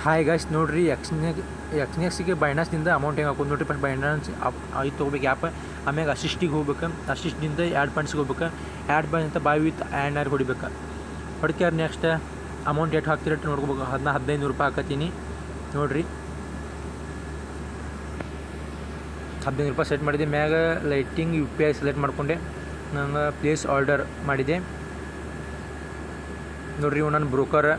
Hi guys ನೋಡ್ರಿ ಎಕ್ಸ್ನೆಕ್ಸಿಗೆ ಬೈನಾನ್ಸ್ನಿಂದ amount ಹೆಂಗೆ ಹಾಕೋದು ನೋಡ್ರಿ. ಬೈನಾನ್ಸ್ ಐದು ತೊಗೋಬೇಕು ಆ್ಯಪ್. ಆಮ್ಯಾಗ ಅಸಿಸ್ಟಿಗೆ ಹೋಗ್ಬೇಕು, ಅಸಿಸ್ಟಿಂದ ಆ್ಯಡ್ ಪಾಯಿಂಟ್ಸ್ಗೆ ಹೋಗ್ಬೇಕು. ಆ್ಯಡ್ ಪಾಯಿಂಟ್ ಅಂತ ಬಾಯ್ ವಿತ್ ಆ್ಯಂಡ್ ಹೊಡಿಬೇಕು. ಹೊಡ್ಕ್ಯಾರ ನೆಕ್ಸ್ಟ್ ಅಮೌಂಟ್ ಎಷ್ಟು ಹಾಕ್ತಿರಟ್ಟು ನೋಡ್ಕೋಬೇಕು. 1500 ರೂಪಾಯಿ ಹಾಕತ್ತೀನಿ ನೋಡಿರಿ. 15 ರೂಪಾಯಿ ಸೆಟ್ ಮಾಡಿದೆ. ಮ್ಯಾಗ ಲೈಟಿಂಗ್ UPI ಸೆಲೆಕ್ಟ್ ಮಾಡಿಕೊಂಡೆ. ನಂಗೆ ಪ್ಲೇಸ್ ಆರ್ಡರ್ ಮಾಡಿದೆ ನೋಡಿರಿ. ಇವು ನನ್ನ ಬ್ರೋಕರ್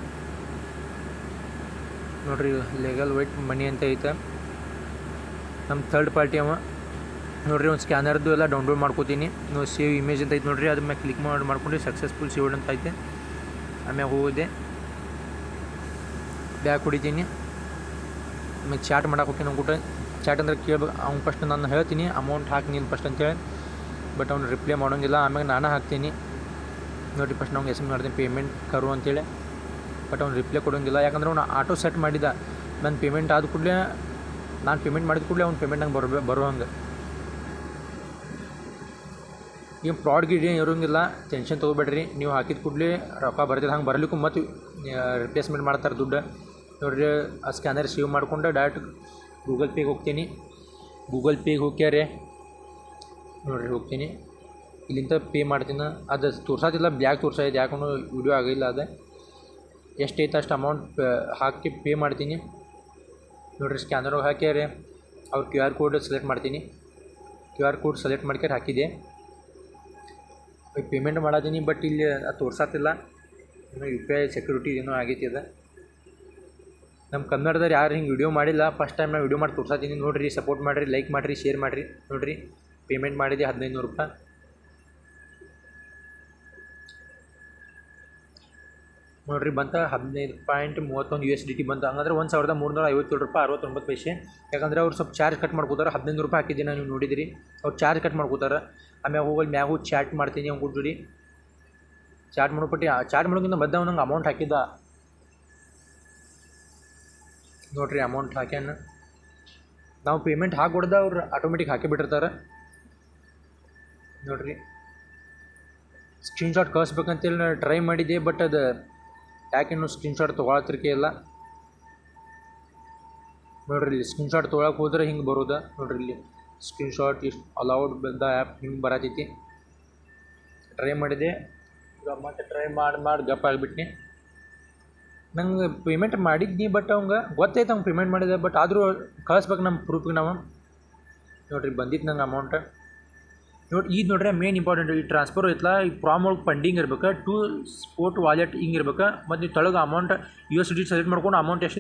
ನೋಡಿರಿ, ಲೆಗಲ್ ವೈಟ್ ಮನಿ ಅಂತ ಐತೆ. ನಮ್ಮ ಥರ್ಡ್ ಪಾರ್ಟಿ ಅವ ನೋಡಿರಿ. ಒಂದು ಸ್ಕ್ಯಾನರ್ದು ಎಲ್ಲ ಡೌನ್ಲೋಡ್ ಮಾಡ್ಕೋತೀನಿ. ನೀವು ಸೇವ್ ಇಮೇಜ್ ಅಂತ ಐತೆ ನೋಡಿರಿ, ಅದ್ರ ಮ್ಯಾಗೆ ಕ್ಲಿಕ್ ಮಾಡ್ಕೊಂಡು ಸಕ್ಸಸ್ಫುಲ್ ಸೇವ್ಡ್ ಅಂತ ಐತೆ. ಆಮ್ಯಾಗ ಹೋಗಿದೆ, ಬ್ಯಾಗ್ ಹೊಡಿತೀನಿ. ಆಮೇಲೆ ಚಾಟ್ ಮಾಡಕ್ಕೆ ಹೋಗ್ತೀನಿ. ಅವ್ನು ಕೂಡ ಚಾಟ್ ಅಂದ್ರೆ ಕೇಳ್ಬೇಕು. ಅವ್ನು ಫಸ್ಟ್ ನಾನು ಹೇಳ್ತೀನಿ ಅಮೌಂಟ್ ಹಾಕಿ ನೀನು ಫಸ್ಟ್ ಅಂತೇಳಿ. ಬಟ್ ಅವ್ನು ರಿಪ್ಲೈ ಮಾಡೋಂಗಿಲ್ಲ. ಆಮ್ಯಾಗ ನಾನು ಹಾಕ್ತೀನಿ ನೋಡಿರಿ. ಫಸ್ಟ್ ಅವ್ನಿಗೆ SMS ಮಾಡ್ತೀನಿ ಪೇಮೆಂಟ್ ಕರು ಅಂತೇಳಿ. ಬಟ್ ಅವ್ನು ರಿಪ್ಲೈ ಕೊಡೋಂಗಿಲ್ಲ. ಯಾಕಂದ್ರೆ ಅವ್ನು ಆಟೋ ಸೆಟ್ ಮಾಡಿದ. ನನ್ನ ಪೇಮೆಂಟ್ ಆದ ಕೂಡಲೇ, ನಾನು ಪೇಮೆಂಟ್ ಮಾಡಿದ ಕೂಡಲೇ ಅವ್ನು ಪೇಮೆಂಟ್ ನಂಗೆ ಬರೋ ಹಂಗೆ. ಈಗ ಫ್ರಾಡ್ ಗಿಡ್ ಇರೋಂಗಿಲ್ಲ, ಟೆನ್ಷನ್ ತೊಗೋಬೇಡ್ರಿ. ನೀವು ಹಾಕಿದ ಕೂಡಲೇ ರೊಕ್ಕ ಬರ್ತಿದ್ದು ಹಂಗೆ ಬರಲಿಕ್ಕೂ ಮತ್ತು ರಿಪ್ಲೇಸ್ಮೆಂಟ್ ಮಾಡ್ತಾರೆ ದುಡ್ಡು ನೋಡಿರಿ. ಆ ಸ್ಕ್ಯಾನರ್ ಸೇವ್ ಮಾಡ್ಕೊಂಡು ಡೈರೆಕ್ಟ್ ಗೂಗಲ್ ಪೇಗೆ ಹೋಗ್ತೀನಿ. ಗೂಗಲ್ ಪೇಗೆ ಹೋಗ್ಯಾರೆ ನೋಡಿರಿ, ಹೋಗ್ತೀನಿ. ಇಲ್ಲಿಂದ ಪೇ ಮಾಡ್ತೀನಿ. ಅದು ತೋರ್ಸೋದಿಲ್ಲ, ಬ್ಲ್ಯಾಕ್ ತೋರ್ಸೈತೆ, ಯಾಕಂದ್ರೆ ವೀಡಿಯೋ ಆಗಿಲ್ಲ. ಅದು ಎಷ್ಟೈತೆ ಅಷ್ಟು ಅಮೌಂಟ್ ಹಾಕಿ ಪೇ ಮಾಡ್ತೀನಿ ನೋಡಿರಿ. ಸ್ಕ್ಯಾನರ್ಗೆ ಹಾಕ್ಯಾರೆ. ಅವ್ರ QR ಕೋಡ್ ಸೆಲೆಕ್ಟ್ ಮಾಡ್ತೀನಿ. QR ಕೋಡ್ ಸೆಲೆಕ್ಟ್ ಮಾಡ್ಕ್ಯಾರೆ ಹಾಕಿದೆ. ಪೇಮೆಂಟ್ ಮಾಡತ್ತೀನಿ. ಬಟ್ ಇಲ್ಲಿ ಅದು ತೋರ್ಸತ್ತಿಲ್ಲ. ಏನೋ UPI ಸೆಕ್ಯೂರಿಟಿ ಏನೋ ಆಗೈತಿ. ಅದು ನಮ್ಮ ಕನ್ನಡದವ್ರು ಯಾರು ಹಿಂಗೆ ವೀಡಿಯೋ ಮಾಡಿಲ್ಲ, ಫಸ್ಟ್ ಟೈಮ್ ನಾನು ವೀಡಿಯೋ ಮಾಡಿ ತೋರ್ಸತ್ತೀನಿ ನೋಡಿರಿ. ಸಪೋರ್ಟ್ ಮಾಡಿರಿ, ಲೈಕ್ ಮಾಡಿರಿ, ಶೇರ್ ಮಾಡಿರಿ ನೋಡಿರಿ. ಪೇಮೆಂಟ್ ಮಾಡಿದೆ 1500 ರೂಪಾಯಿ ನೋಡಿರಿ. ಬಂತ 15.31 USDT ಬಂತು. ಹಂಗಂದ್ರೆ 1357 ರೂಪಾಯಿ 69 ಪೈಸೆ. ಯಾಕಂದರೆ ಅವ್ರು ಸ್ವಲ್ಪ ಚಾರ್ಜ್ ಕಟ್ ಮಾಡ್ಕೋತಾರೆ. 15 ರೂಪಾಯಿ ಹಾಕಿದ್ದೀನಿ, ನೀವು ನೋಡಿದಿರಿ. ಅವ್ರು ಚಾರ್ಜ್ ಕಟ್ ಮಾಡ್ಕೋತಾರೆ. ಆಮ್ಯಾಗ ಹೋಗಿ ಮ್ಯಾಗ ಹೋಗಿ ಚಾಟ್ ಮಾಡ್ತೀನಿ ಅವ್ನು ಕೂಡಿ. ಚಾಟ್ ಮಾಡೋಪಟ್ಟಿ ಚಾಟ್ ಮಾಡೋಕ್ಕಿಂತ ಬದ್ದ ಅವ್ನು ನಂಗೆ ಅಮೌಂಟ್ ಹಾಕಿದ್ದ ನೋಡಿರಿ. ಅಮೌಂಟ್ ಹಾಕ್ಯಾನ. ನಾವು ಪೇಮೆಂಟ್ ಹಾಕೊಡ್ದ ಅವ್ರು ಆಟೋಮೆಟಿಕ್ ಹಾಕಿ ಬಿಟ್ಟಿರ್ತಾರೆ ನೋಡಿರಿ. ಸ್ಕ್ರೀನ್ಶಾಟ್ ಕಳಿಸ್ಬೇಕಂತೇಳಿ ನಾನು ಟ್ರೈ ಮಾಡಿದ್ದೆ. ಬಟ್ ಅದು ಯಾಕೆನ್ನು ಸ್ಕ್ರೀನ್ಶಾಟ್ ತೊಗೊಳತ್ತಿರ್ಕೆ ಇಲ್ಲ ನೋಡಿರಿ. ಇಲ್ಲಿ ಸ್ಕ್ರೀನ್ಶಾಟ್ ತೊಗೊಳಕ್ಕೆ ಹೋದ್ರೆ ಹಿಂಗೆ ಬರೋದು ನೋಡಿರಿ. ಇಲ್ಲಿ ಸ್ಕ್ರೀನ್ಶಾಟ್ ಇಷ್ಟು ಅಲೌಡ್ ಬಂದ ಆ್ಯಪ್ ಹಿಂಗೆ ಬರತೈತಿ. ಟ್ರೈ ಮಾಡಿದೆ, ಮತ್ತೆ ಟ್ರೈ ಮಾಡಿ ಗಪ್ ಆಗಿಬಿಟ್ನಿ. ನಂಗೆ ಪೇಮೆಂಟ್ ಮಾಡಿದ್ನಿ, ಬಟ್ ಅವಂಗೆ ಗೊತ್ತೈತೆ ಅವ್ನು ಪೇಮೆಂಟ್ ಮಾಡಿದೆ. ಬಟ್ ಆದರೂ ಕಳಿಸ್ಬೇಕು ನಮ್ಮ ಪ್ರೂಫಿಗೆ ನಾವು ನೋಡಿರಿ. ಬಂದಿತ್ತು ನಂಗೆ ಅಮೌಂಟ್ ನೋಡಿ. ಇದು ನೋಡ್ರಿ ಮೇನ್ ಇಂಪಾರ್ಟೆಂಟ್. ಈ ಟ್ರಾನ್ಸ್ಫರ್ ಐತಲ್ಲ, ಈ ಪ್ರಾಮ್ ಒಳಗೆ ಪೆಂಡಿಂಗ್ ಇರ್ಬೇಕು. ಟು ಸ್ಪೋರ್ಟ್ ವಾಲೆಟ್ ಹಿಂಗೆ ಇರ್ಬೇಕು. ಮತ್ತು ನೀವು ತೆಳಗೆ ಅಮೌಂಟ್ USDT ಸೆಲೆಕ್ಟ್ ಮಾಡ್ಕೊಂಡು ಅಮೌಂಟ್ ಎಷ್ಟು